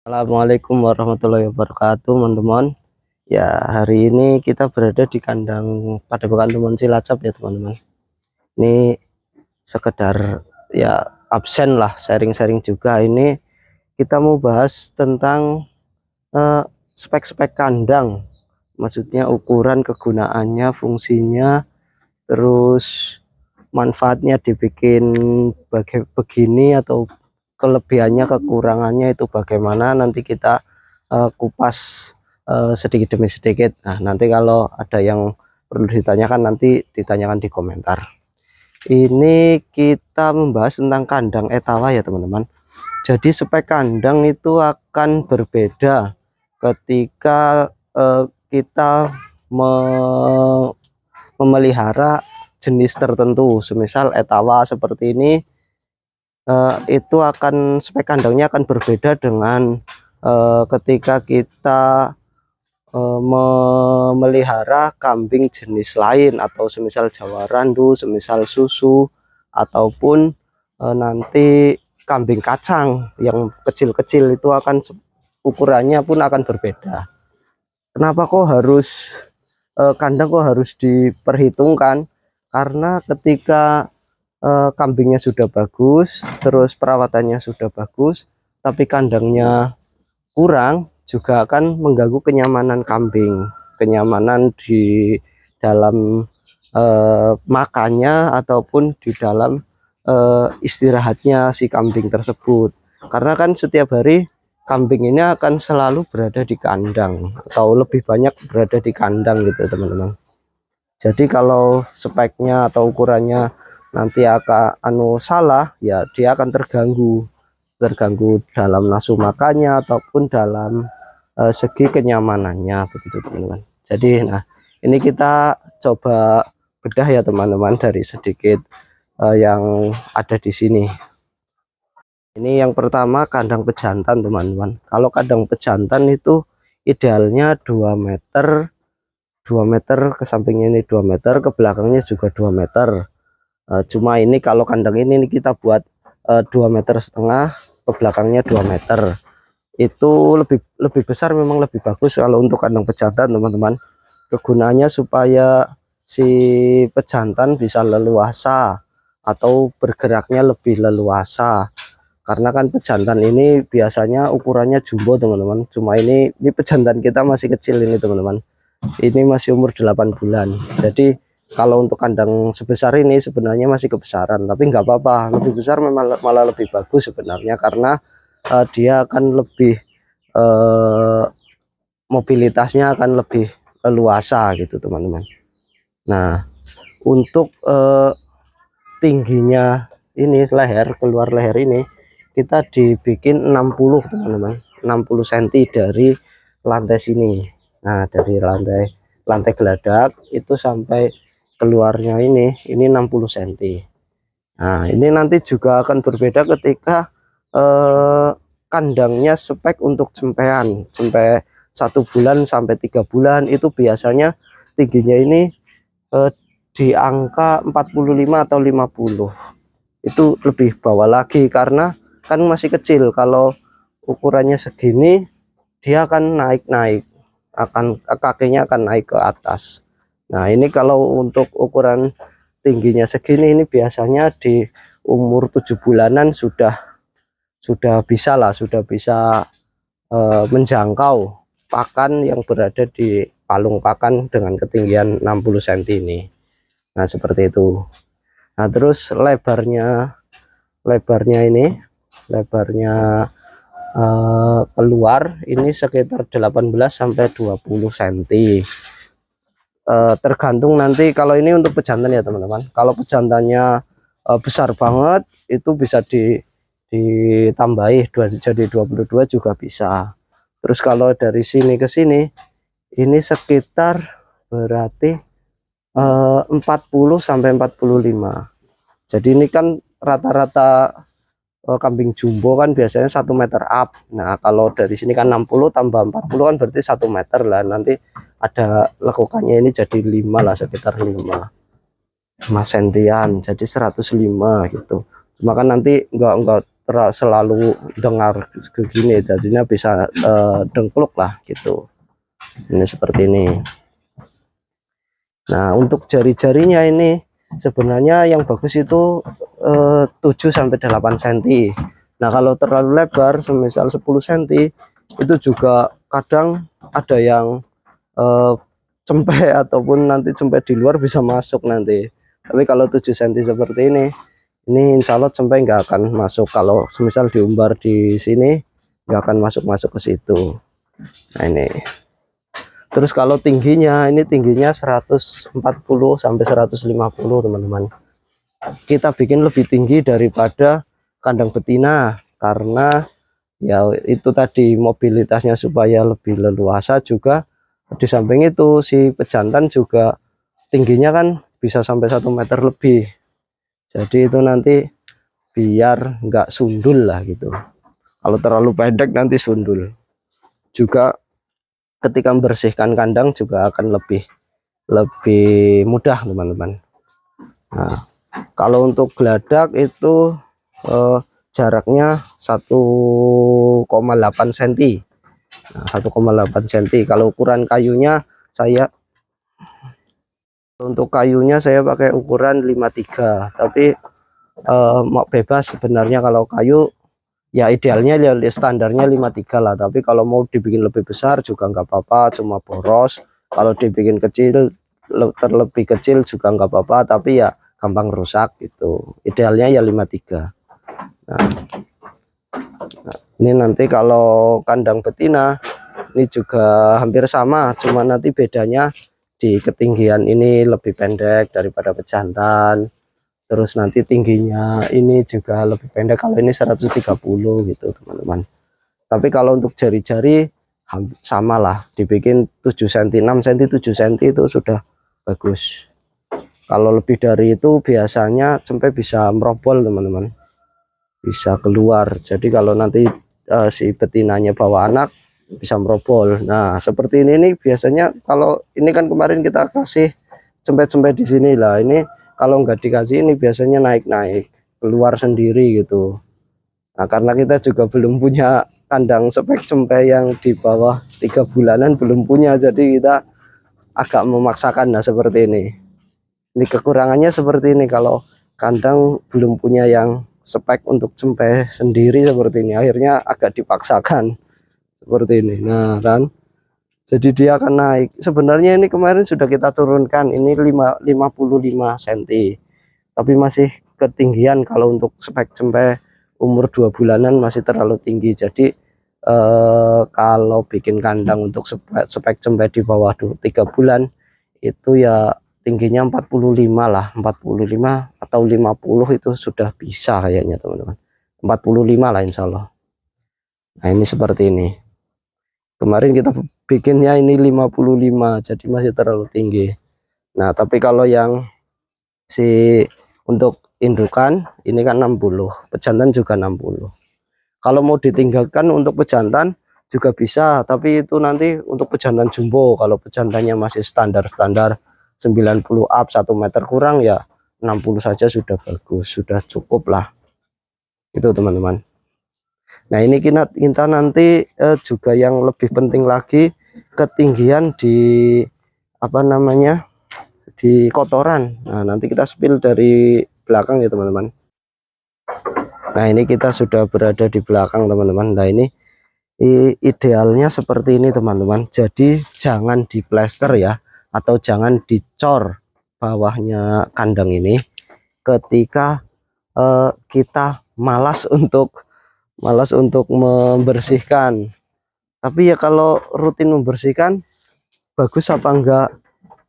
Assalamualaikum warahmatullahi wabarakatuh, teman-teman. Ya, hari ini kita berada di kandang Padepokan Temon Cilacap ya, teman-teman. Ini sekedar ya absen lah, sharing-sharing juga. Ini kita mau bahas tentang spek-spek kandang. Maksudnya ukuran, kegunaannya, fungsinya, terus manfaatnya dibikin begini atau kelebihannya, kekurangannya itu bagaimana, nanti kita kupas sedikit demi sedikit. Nah, nanti kalau ada yang perlu ditanyakan, nanti ditanyakan di komentar. Ini kita membahas tentang kandang etawa ya, teman-teman. Jadi spek kandang itu akan berbeda ketika kita memelihara jenis tertentu. Semisal etawa seperti ini, itu akan spek kandangnya akan berbeda dengan ketika kita memelihara kambing jenis lain, atau semisal Jawa Randu, semisal susu, ataupun nanti kambing kacang yang kecil-kecil, itu akan ukurannya pun akan berbeda. Kenapa kok harus kandang kok harus diperhitungkan? Karena ketika kambingnya sudah bagus, terus perawatannya sudah bagus, tapi kandangnya kurang, juga akan mengganggu kenyamanan kambing, kenyamanan di dalam makannya ataupun di dalam istirahatnya si kambing tersebut. Karena kan setiap hari kambing ini akan selalu berada di kandang, atau lebih banyak berada di kandang gitu, teman-teman. Jadi kalau speknya atau ukurannya nanti akan salah, ya dia akan terganggu dalam nafsu makannya ataupun dalam segi kenyamanannya, begitu, teman-teman. Jadi nah, ini kita coba bedah ya, teman-teman, dari sedikit yang ada di sini. Ini yang pertama, kandang pejantan, teman-teman. Kalau kandang pejantan itu idealnya 2 meter, 2 meter ke sampingnya, ini 2 meter, ke belakangnya juga 2 meter. Cuma ini kalau kandang ini kita buat 2,5 meter, ke belakangnya 2 meter. Itu lebih besar, memang lebih bagus kalau untuk kandang pejantan, teman-teman. Kegunaannya supaya si pejantan bisa leluasa atau bergeraknya lebih leluasa. Karena kan pejantan ini biasanya ukurannya jumbo, teman-teman. Cuma ini pejantan kita masih kecil ini, teman-teman. Ini masih umur 8 bulan. Jadi kalau untuk kandang sebesar ini sebenarnya masih kebesaran, tapi nggak apa-apa, lebih besar memang malah lebih bagus sebenarnya, karena dia akan lebih mobilitasnya akan lebih leluasa gitu, teman-teman. Nah, untuk tingginya ini, leher, keluar leher ini kita dibikin 60, teman-teman, 60 cm dari lantai sini. Nah, dari lantai geladak itu sampai keluarnya ini 60 cm. Nah, ini nanti juga akan berbeda ketika kandangnya spek untuk cempean, cempe 1 bulan sampai 3 bulan, itu biasanya tingginya ini di angka 45 atau 50. Itu lebih bawah lagi karena kan masih kecil. Kalau ukurannya segini, dia akan naik-naik, akan kakinya akan naik ke atas. Nah, ini kalau untuk ukuran tingginya segini, ini biasanya di umur 7 bulanan sudah bisa lah, sudah bisa menjangkau pakan yang berada di palung pakan dengan ketinggian 60 cm ini. Nah, seperti itu. Nah, terus lebarnya ini, lebarnya keluar ini sekitar 18 sampai 20 cm. Tergantung nanti, kalau ini untuk pejantan ya, teman-teman. Kalau pejantannya besar banget, itu bisa ditambahi jadi 22 juga bisa. Terus kalau dari sini ke sini, ini sekitar berarti 40 sampai 45. Jadi ini kan rata-rata kambing jumbo kan biasanya 1 meter up. Nah, kalau dari sini kan 60 tambah 40 kan berarti 1 meter lah. Nanti ada lekukannya, ini jadi 5 lah, sekitar 5 sentian, jadi 105 gitu. Cuma kan nanti enggak selalu dengar begini, jadinya bisa dengkluk lah gitu. Ini seperti ini. Nah, untuk jari-jarinya ini sebenarnya yang bagus itu 7-8 cm. Nah, kalau terlalu lebar semisal 10 cm itu juga kadang ada yang cempe ataupun nanti cempe di luar bisa masuk nanti. Tapi kalau 7 cm seperti ini insya Allah cempe nggak akan masuk. Kalau semisal diumbar di sini nggak akan masuk ke situ. Nah, ini. Terus kalau tingginya, ini tingginya 140 sampai 150 teman-teman. Kita bikin lebih tinggi daripada kandang betina karena ya itu tadi mobilitasnya supaya lebih leluasa, juga di samping itu si pejantan juga tingginya kan bisa sampai 1 meter lebih. Jadi itu nanti biar nggak sundul lah gitu. Kalau terlalu pendek nanti sundul. Juga ketika membersihkan kandang juga akan lebih mudah teman-teman. Nah, kalau untuk geladak itu jaraknya 1,8 cm. Nah, 1,8 cm. Kalau ukuran kayunya untuk kayunya saya pakai ukuran 53, tapi mau bebas sebenarnya. Kalau kayu ya idealnya ya standarnya 53 lah, tapi kalau mau dibikin lebih besar juga nggak apa-apa, cuma boros. Kalau dibikin kecil, terlebih kecil juga nggak apa-apa, tapi ya gampang rusak gitu. Idealnya ya 53. Nah, ini nanti kalau kandang betina ini juga hampir sama, cuma nanti bedanya di ketinggian ini lebih pendek daripada pejantan. Terus nanti tingginya ini juga lebih pendek, kalau ini 130 gitu teman-teman. Tapi kalau untuk jari-jari sama lah, dibikin 7 cm, 6 cm, 7 cm itu sudah bagus. Kalau lebih dari itu biasanya sampai bisa merobol teman-teman, bisa keluar. Jadi kalau nanti si betinanya bawa anak bisa merobol. Nah seperti ini nih biasanya. Kalau ini kan kemarin kita kasih cempet-cempet di sini lah, ini kalau nggak dikasih ini biasanya naik-naik keluar sendiri gitu. Nah karena kita juga belum punya kandang spek cempe yang di bawah 3 bulanan, belum punya, jadi kita agak memaksakan. Nah seperti ini kekurangannya seperti ini. Kalau kandang belum punya yang spek untuk cempe sendiri seperti ini, akhirnya agak dipaksakan seperti ini. Nah kan, jadi dia akan naik. Sebenarnya ini kemarin sudah kita turunkan, ini 55 cm, tapi masih ketinggian. Kalau untuk spek cempe umur 2 bulanan masih terlalu tinggi. Jadi kalau bikin kandang untuk spek cempe di bawah 3 bulan itu ya tingginya 45 lah, 45 atau 50 itu sudah bisa kayaknya teman-teman. 45 lah insya Allah. Nah ini seperti ini. Kemarin kita bikinnya ini 55, jadi masih terlalu tinggi. Nah tapi kalau yang si untuk indukan ini kan 60, pejantan juga 60. Kalau mau ditinggalkan untuk pejantan juga bisa, tapi itu nanti untuk pejantan jumbo. Kalau pejantannya masih standar-standar 90 up 1 meter kurang ya 60 saja sudah bagus, sudah cukup lah itu teman-teman. Nah ini kita nanti juga yang lebih penting lagi, ketinggian di apa namanya, di kotoran. Nah nanti kita spill dari belakang ya teman-teman. Nah ini kita sudah berada di belakang teman-teman. Nah ini idealnya seperti ini teman-teman. Jadi jangan diplester ya, atau jangan dicor bawahnya kandang ini ketika kita malas untuk membersihkan. Tapi ya kalau rutin membersihkan bagus apa enggak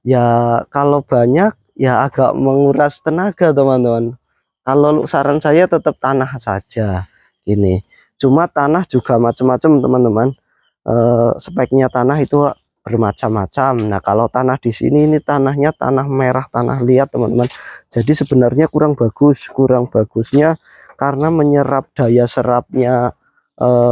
ya, kalau banyak ya agak menguras tenaga teman-teman. Kalau saran saya tetap tanah saja ini. Cuma tanah juga macam-macam teman-teman. Speknya tanah itu bermacam-macam. Nah kalau tanah di sini ini tanahnya tanah merah, tanah liat teman-teman. Jadi sebenarnya kurang bagusnya karena menyerap daya serapnya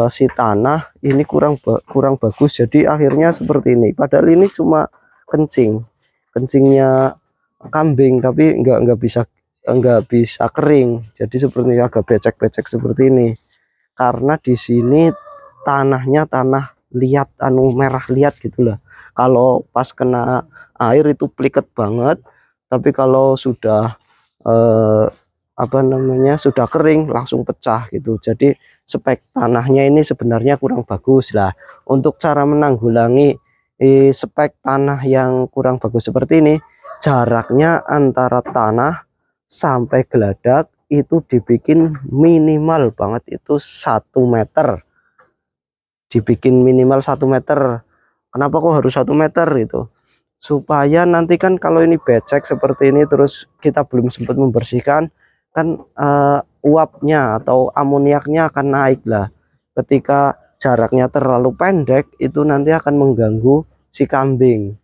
si tanah ini kurang bagus. Jadi akhirnya seperti ini. Padahal ini cuma kencingnya kambing, tapi nggak bisa enggak bisa kering, jadi seperti agak becek-becek seperti ini. Karena di sini tanahnya tanah liat, merah liat gitulah. Kalau pas kena air itu pliket banget, tapi kalau sudah apa namanya, sudah kering langsung pecah gitu. Jadi spek tanahnya ini sebenarnya kurang bagus lah. Untuk cara menanggulangi spek tanah yang kurang bagus seperti ini, jaraknya antara tanah sampai geladak itu dibikin minimal banget itu 1 meter, dibikin minimal 1 meter. Kenapa kok harus 1 meter itu? Supaya nanti kan kalau ini becek seperti ini terus kita belum sempat membersihkan kan, uapnya atau amoniaknya akan naik lah. Ketika jaraknya terlalu pendek itu nanti akan mengganggu si kambing.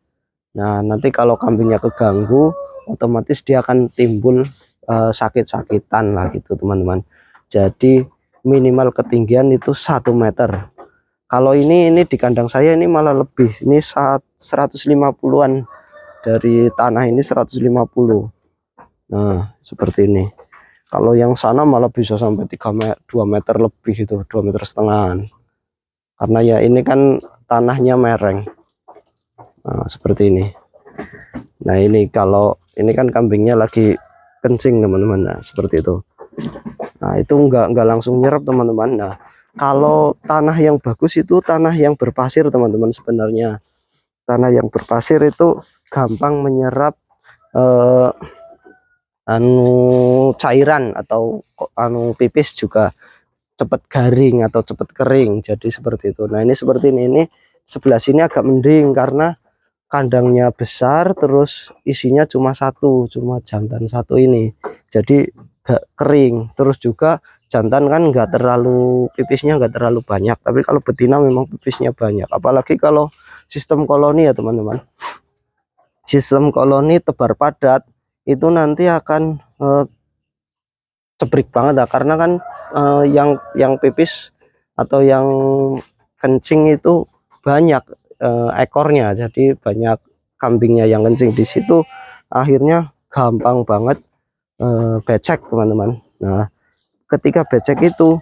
Nah nanti kalau kambingnya keganggu otomatis dia akan timbul sakit-sakitan lah gitu teman-teman. Jadi minimal ketinggian itu 1 meter. Kalau ini di kandang saya ini malah lebih, ini 150-an dari tanah ini 150. Nah seperti ini. Kalau yang sana malah bisa sampai 2 meter lebih, itu 2,5 meter. Karena ya ini kan tanahnya mereng. Nah seperti ini. Nah ini kalau ini kan kambingnya lagi kencing teman-teman. Nah seperti itu. Nah itu enggak langsung nyerap teman-teman. Nah kalau tanah yang bagus itu tanah yang berpasir teman-teman. Sebenarnya tanah yang berpasir itu gampang menyerap cairan atau pipis, juga cepat garing atau cepat kering. Jadi seperti itu. Nah ini seperti ini sebelah sini agak mending karena kandangnya besar, terus isinya cuma jantan satu ini, jadi gak kering. Terus juga jantan kan nggak terlalu, pipisnya nggak terlalu banyak, tapi kalau betina memang pipisnya banyak. Apalagi kalau sistem koloni ya teman-teman, sistem koloni tebar padat itu nanti akan cebrik banget lah, karena kan yang pipis atau yang kencing itu banyak ekornya, jadi banyak kambingnya yang kencing di situ, akhirnya gampang banget becek teman-teman. Nah ketika becek itu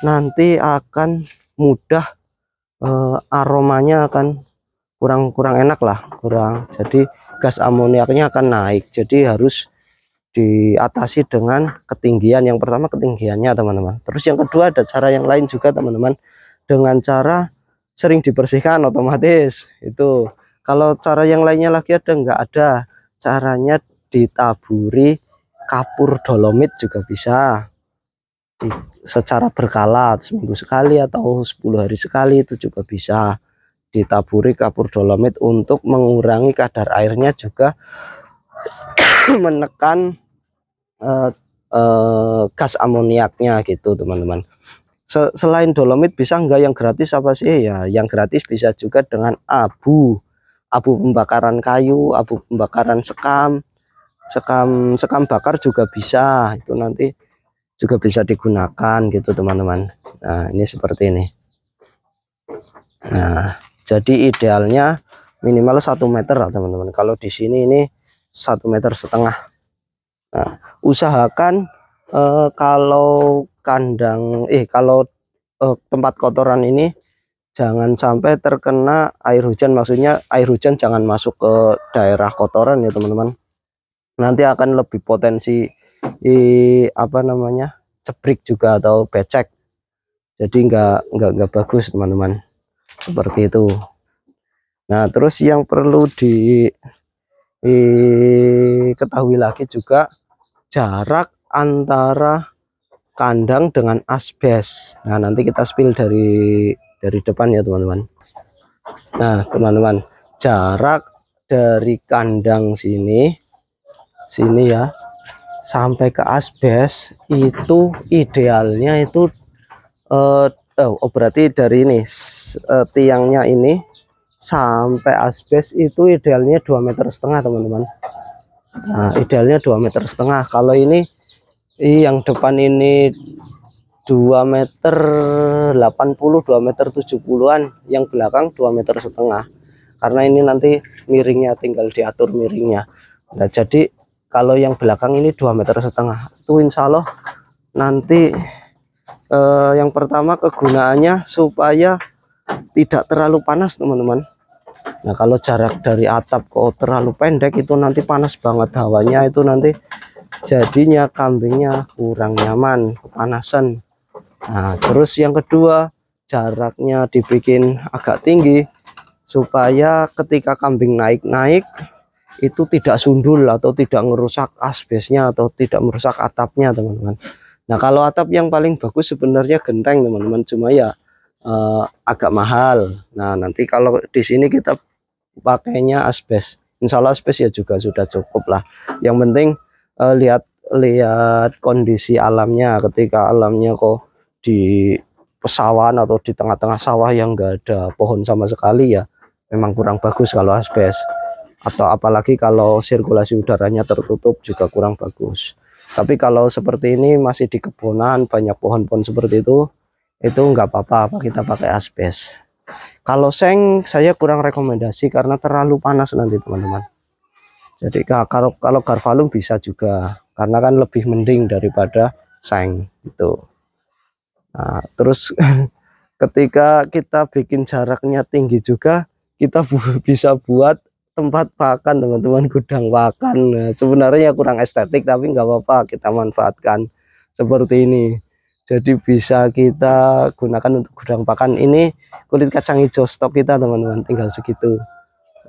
nanti akan mudah aromanya akan kurang enak lah, jadi gas amoniaknya akan naik. Jadi harus diatasi dengan ketinggian. Yang pertama ketinggiannya teman-teman, terus yang kedua ada cara yang lain juga teman-teman, dengan cara sering dibersihkan otomatis itu. Kalau cara yang lainnya lagi enggak ada, caranya ditaburi kapur dolomit juga bisa secara berkala, seminggu sekali atau 10 hari sekali itu juga bisa ditaburi kapur dolomit untuk mengurangi kadar airnya, juga menekan gas amoniaknya gitu teman-teman. Selain dolomit bisa enggak yang gratis apa sih ya? Yang gratis bisa juga dengan abu pembakaran kayu, abu pembakaran sekam bakar juga bisa, itu nanti juga bisa digunakan gitu teman-teman. Nah ini seperti ini. Nah jadi idealnya minimal 1 meter lah teman-teman. Kalau di sini ini 1,5 meter. Nah usahakan kalau tempat kotoran ini jangan sampai terkena air hujan. Maksudnya air hujan jangan masuk ke daerah kotoran ya teman-teman, nanti akan lebih potensi apa namanya, cebrik juga atau becek. Jadi nggak bagus teman-teman, seperti itu. Nah terus yang perlu diketahui lagi juga jarak antara kandang dengan asbes. Nah nanti kita spill dari depan ya teman-teman. Nah teman-teman, jarak dari kandang sini ya sampai ke asbes itu idealnya itu berarti dari ini tiangnya ini sampai asbes itu idealnya 2,5 meter teman-teman. Nah idealnya 2,5 meter. Kalau ini yang depan ini 2,80 m, 2,70 m, yang belakang 2,5 meter, karena ini nanti miringnya tinggal diatur miringnya. Nah jadi kalau yang belakang ini 2,5 meter. Itu insya Allah nanti yang pertama kegunaannya supaya tidak terlalu panas teman-teman. Nah kalau jarak dari atap ke terlalu pendek itu nanti panas banget hawanya, itu nanti jadinya kambingnya kurang nyaman, kepanasan. Nah terus yang kedua, jaraknya dibikin agak tinggi supaya ketika kambing naik-naik itu tidak sundul atau tidak merusak asbesnya atau tidak merusak atapnya teman-teman. Nah kalau atap yang paling bagus sebenarnya genteng teman-teman, cuma ya agak mahal. Nah nanti kalau di sini kita pakainya asbes, insya Allah asbes ya juga sudah cukup lah. Yang penting lihat kondisi alamnya, ketika alamnya kok di pesawahan atau di tengah-tengah sawah yang enggak ada pohon sama sekali, ya memang kurang bagus kalau asbes. Atau apalagi kalau sirkulasi udaranya tertutup juga kurang bagus. Tapi kalau seperti ini masih di kebunan banyak pohon-pohon seperti itu nggak apa-apa kita pakai asbes. Kalau seng saya kurang rekomendasi karena terlalu panas nanti teman-teman. Jadi kalau garvalum bisa juga karena kan lebih mending daripada seng itu. Nah, terus ketika kita bikin jaraknya tinggi juga, kita bisa buat tempat pakan teman-teman, gudang pakan. Nah, sebenarnya kurang estetik tapi nggak apa-apa kita manfaatkan seperti ini. Jadi bisa kita gunakan untuk gudang pakan. Ini kulit kacang hijau stok kita teman-teman, tinggal segitu.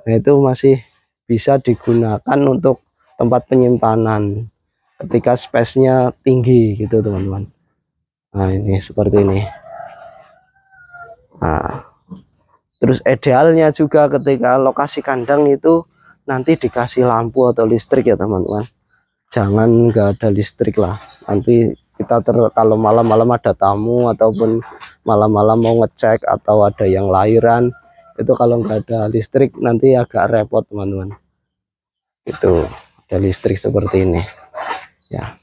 Nah itu masih bisa digunakan untuk tempat penyimpanan ketika space-nya tinggi gitu teman-teman. Nah ini seperti ini. Nah terus idealnya juga ketika lokasi kandang itu nanti dikasih lampu atau listrik ya teman-teman. Jangan nggak ada listrik lah, nanti kita kalau malam-malam ada tamu ataupun malam-malam mau ngecek atau ada yang lahiran, itu kalau nggak ada listrik nanti agak repot teman-teman. Itu ada listrik seperti ini ya.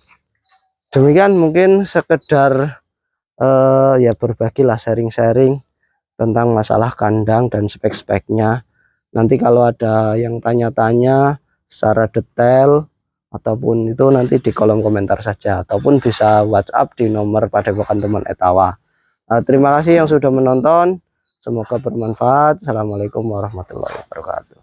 Demikian mungkin sekedar ya berbagilah sharing-sharing tentang masalah kandang dan spek-speknya. Nanti kalau ada yang tanya-tanya secara detail ataupun itu nanti di kolom komentar saja, ataupun bisa WhatsApp di nomor Padepokan Teman Etawa. Terima kasih yang sudah menonton, semoga bermanfaat. Assalamualaikum warahmatullahi wabarakatuh.